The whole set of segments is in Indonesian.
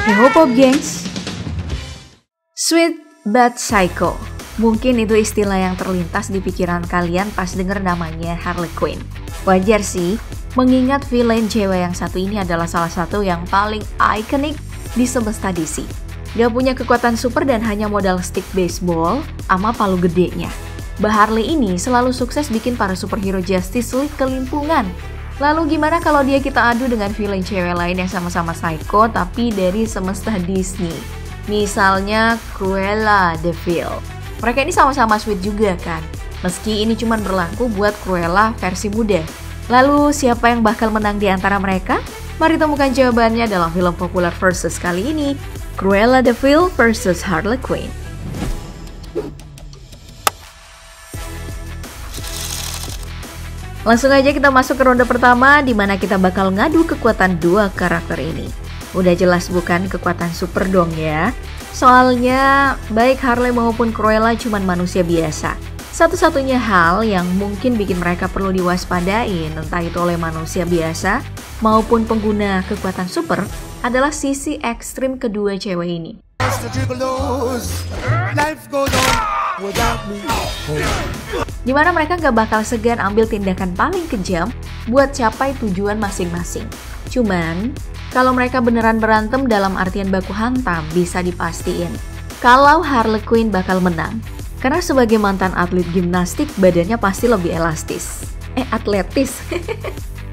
Hey Pop gengs, Sweet but Psycho. Mungkin itu istilah yang terlintas di pikiran kalian pas denger namanya Harley Quinn. Wajar sih, mengingat villain cewek yang satu ini adalah salah satu yang paling ikonik di semesta DC. Gak punya kekuatan super dan hanya modal stick baseball sama palu gedenya. Mbak Harley ini selalu sukses bikin para superhero Justice League kelimpungan. Lalu gimana kalau dia kita adu dengan villain cewek lain yang sama-sama psycho tapi dari semesta Disney? Misalnya Cruella de Vil. Mereka ini sama-sama sweet juga kan? Meski ini cuma berlaku buat Cruella versi muda. Lalu siapa yang bakal menang di antara mereka? Mari temukan jawabannya dalam film populer versus kali ini, Cruella de Vil versus Harley Quinn. Langsung aja kita masuk ke ronde pertama di mana kita bakal ngadu kekuatan dua karakter ini. Udah jelas bukan kekuatan super dong ya. Soalnya baik Harley maupun Cruella cuman manusia biasa. Satu-satunya hal yang mungkin bikin mereka perlu diwaspadain, entah itu oleh manusia biasa maupun pengguna kekuatan super, adalah sisi ekstrim kedua cewek ini. Dimana mereka gak bakal segan ambil tindakan paling kejam buat capai tujuan masing-masing. Cuman, kalau mereka beneran berantem dalam artian baku hantam, bisa dipastiin kalau Harley Quinn bakal menang. Karena sebagai mantan atlet gimnastik, badannya pasti lebih atletis.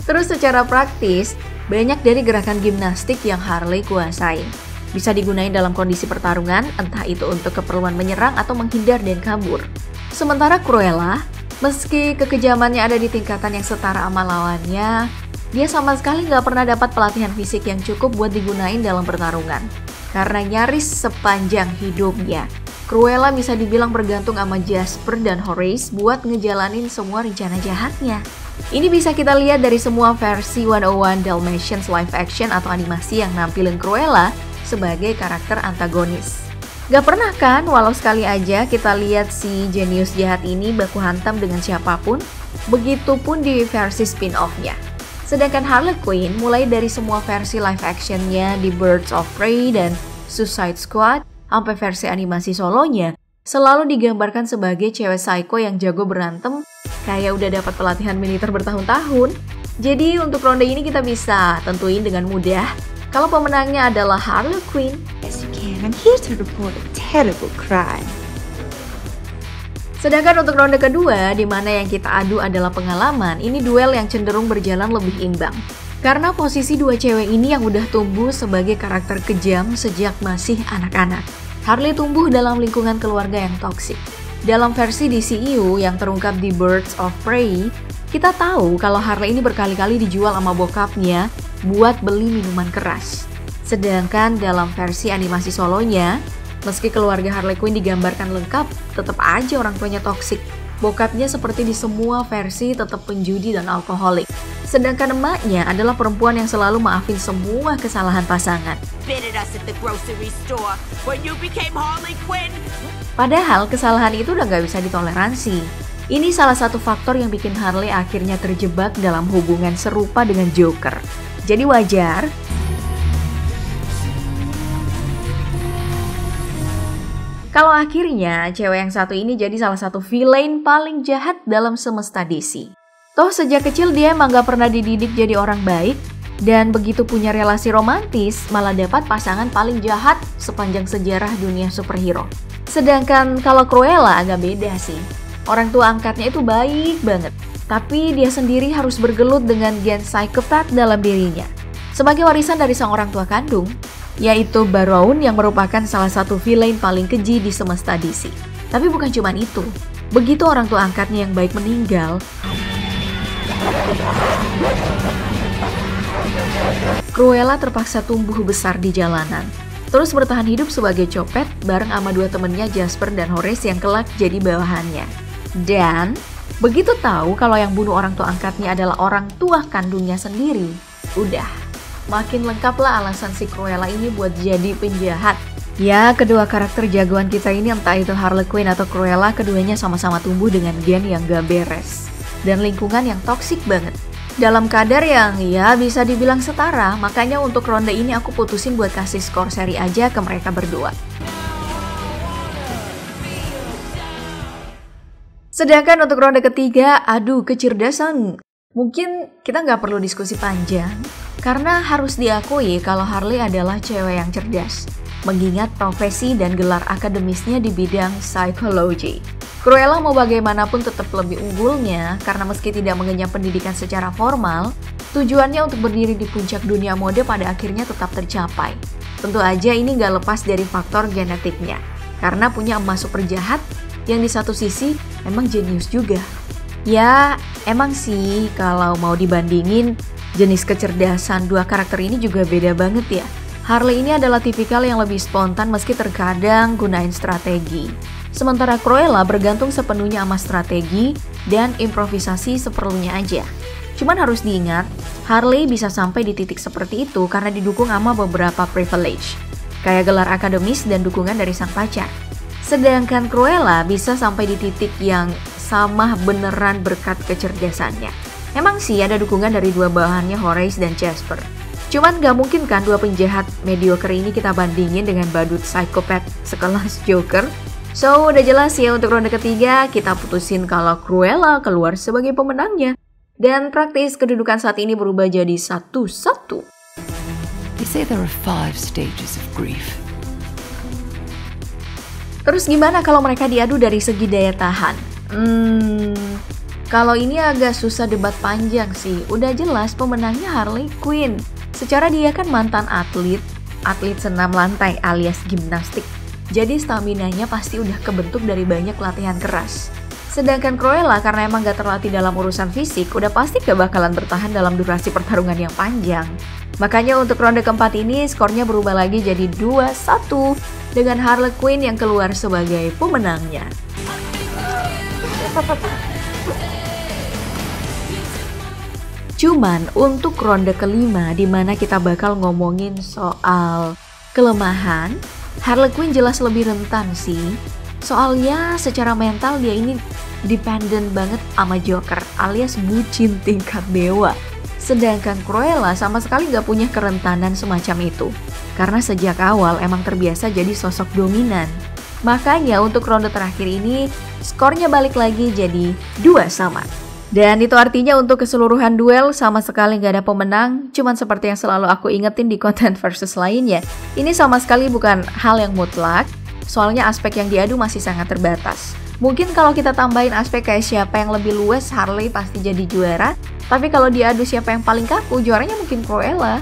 Terus secara praktis, banyak dari gerakan gimnastik yang Harley kuasain. Bisa digunain dalam kondisi pertarungan, entah itu untuk keperluan menyerang atau menghindar dan kabur. Sementara Cruella, meski kekejamannya ada di tingkatan yang setara sama lawannya, dia sama sekali nggak pernah dapat pelatihan fisik yang cukup buat digunain dalam pertarungan. Karena nyaris sepanjang hidupnya, Cruella bisa dibilang bergantung sama Jasper dan Horace buat ngejalanin semua rencana jahatnya. Ini bisa kita lihat dari semua versi 101 Dalmatians live action atau animasi yang nampilin Cruella sebagai karakter antagonis. Gak pernah kan walau sekali aja kita lihat si jenius jahat ini baku hantam dengan siapapun, begitupun di versi spin-off-nya. Sedangkan Harley Quinn mulai dari semua versi live actionnya di Birds of Prey dan Suicide Squad sampai versi animasi solonya selalu digambarkan sebagai cewek psycho yang jago berantem kayak udah dapat pelatihan militer bertahun-tahun. Jadi untuk ronde ini kita bisa tentuin dengan mudah kalau pemenangnya adalah Harley Quinn. Yes, you can. I'm here to report a terrible crime. Sedangkan untuk ronde kedua, di mana yang kita adu adalah pengalaman, ini duel yang cenderung berjalan lebih imbang. Karena posisi dua cewek ini yang udah tumbuh sebagai karakter kejam sejak masih anak-anak. Harley tumbuh dalam lingkungan keluarga yang toksik. Dalam versi DCEU yang terungkap di Birds of Prey, kita tahu kalau Harley ini berkali-kali dijual sama bokapnya buat beli minuman keras. Sedangkan dalam versi animasi solonya, meski keluarga Harley Quinn digambarkan lengkap, tetap aja orang tuanya toksik. Bokapnya seperti di semua versi tetap penjudi dan alkoholik. Sedangkan emaknya adalah perempuan yang selalu maafin semua kesalahan pasangan. Padahal kesalahan itu udah gak bisa ditoleransi. Ini salah satu faktor yang bikin Harley akhirnya terjebak dalam hubungan serupa dengan Joker. Jadi wajar kalau akhirnya cewek yang satu ini jadi salah satu villain paling jahat dalam semesta DC. Toh sejak kecil dia emang gak pernah dididik jadi orang baik, dan begitu punya relasi romantis malah dapat pasangan paling jahat sepanjang sejarah dunia superhero. Sedangkan kalau Cruella agak beda sih. Orang tua angkatnya itu baik banget, tapi dia sendiri harus bergelut dengan gen psikopat dalam dirinya. Sebagai warisan dari sang orang tua kandung, yaitu Baron yang merupakan salah satu villain paling keji di semesta DC. Tapi bukan cuma itu. Begitu orang tua angkatnya yang baik meninggal, Cruella terpaksa tumbuh besar di jalanan. Terus bertahan hidup sebagai copet bareng sama dua temennya Jasper dan Horace yang kelak jadi bawahannya. Dan begitu tahu kalau yang bunuh orang tua angkatnya adalah orang tua kandungnya sendiri, udah makin lengkap lah alasan si Cruella ini buat jadi penjahat. Ya, kedua karakter jagoan kita ini entah itu Harley Quinn atau Cruella, keduanya sama-sama tumbuh dengan gen yang gak beres dan lingkungan yang toksik banget. dalam kadar yang ya bisa dibilang setara. Makanya untuk ronde ini aku putusin buat kasih skor seri aja ke mereka berdua. Sedangkan untuk ronde ketiga, aduh kecerdasan. Mungkin kita nggak perlu diskusi panjang, karena harus diakui kalau Harley adalah cewek yang cerdas, mengingat profesi dan gelar akademisnya di bidang psikologi. Cruella mau bagaimanapun tetap lebih unggulnya, karena meski tidak mengenyam pendidikan secara formal, tujuannya untuk berdiri di puncak dunia mode pada akhirnya tetap tercapai. Tentu aja ini nggak lepas dari faktor genetiknya, karena punya emas super jahat yang di satu sisi emang jenius juga. Ya, emang sih kalau mau dibandingin, jenis kecerdasan dua karakter ini juga beda banget ya. Harley ini adalah tipikal yang lebih spontan meski terkadang gunain strategi. Sementara Cruella bergantung sepenuhnya sama strategi dan improvisasi seperlunya aja. Cuman harus diingat, Harley bisa sampai di titik seperti itu karena didukung sama beberapa privilege, kayak gelar akademis dan dukungan dari sang pacar. Sedangkan Cruella bisa sampai di titik yang sama beneran berkat kecerdasannya. Emang sih ada dukungan dari dua bawahannya Horace dan Jasper. Cuman gak mungkin kan dua penjahat mediocre ini kita bandingin dengan badut psikopat sekelas Joker. So udah jelas ya untuk ronde ketiga kita putusin kalau Cruella keluar sebagai pemenangnya. Dan praktis kedudukan saat ini berubah jadi 1-1. They say there are 5 stages of grief. Terus gimana kalau mereka diadu dari segi daya tahan? Kalau ini agak susah debat panjang sih. Udah jelas pemenangnya Harley Quinn. Secara dia kan mantan atlet senam lantai alias gimnastik. Jadi staminanya pasti udah kebentuk dari banyak latihan keras. Sedangkan Cruella karena emang gak terlatih dalam urusan fisik, udah pasti gak bakalan bertahan dalam durasi pertarungan yang panjang. Makanya untuk ronde keempat ini skornya berubah lagi jadi 2-1 dengan Harley Quinn yang keluar sebagai pemenangnya. Cuman untuk ronde kelima di mana kita bakal ngomongin soal kelemahan, Harley Quinn jelas lebih rentan sih. Soalnya secara mental dia ini dependent banget sama Joker alias bucin tingkat dewa. Sedangkan Cruella sama sekali gak punya kerentanan semacam itu. Karena sejak awal emang terbiasa jadi sosok dominan. Makanya untuk ronde terakhir ini skornya balik lagi jadi 2-2. Dan itu artinya untuk keseluruhan duel sama sekali gak ada pemenang. Cuman seperti yang selalu aku ingetin di konten versus lainnya, ini sama sekali bukan hal yang mutlak. Soalnya aspek yang diadu masih sangat terbatas. Mungkin kalau kita tambahin aspek kayak siapa yang lebih luas, Harley pasti jadi juara. Tapi kalau diadu siapa yang paling kaku, juaranya mungkin Cruella.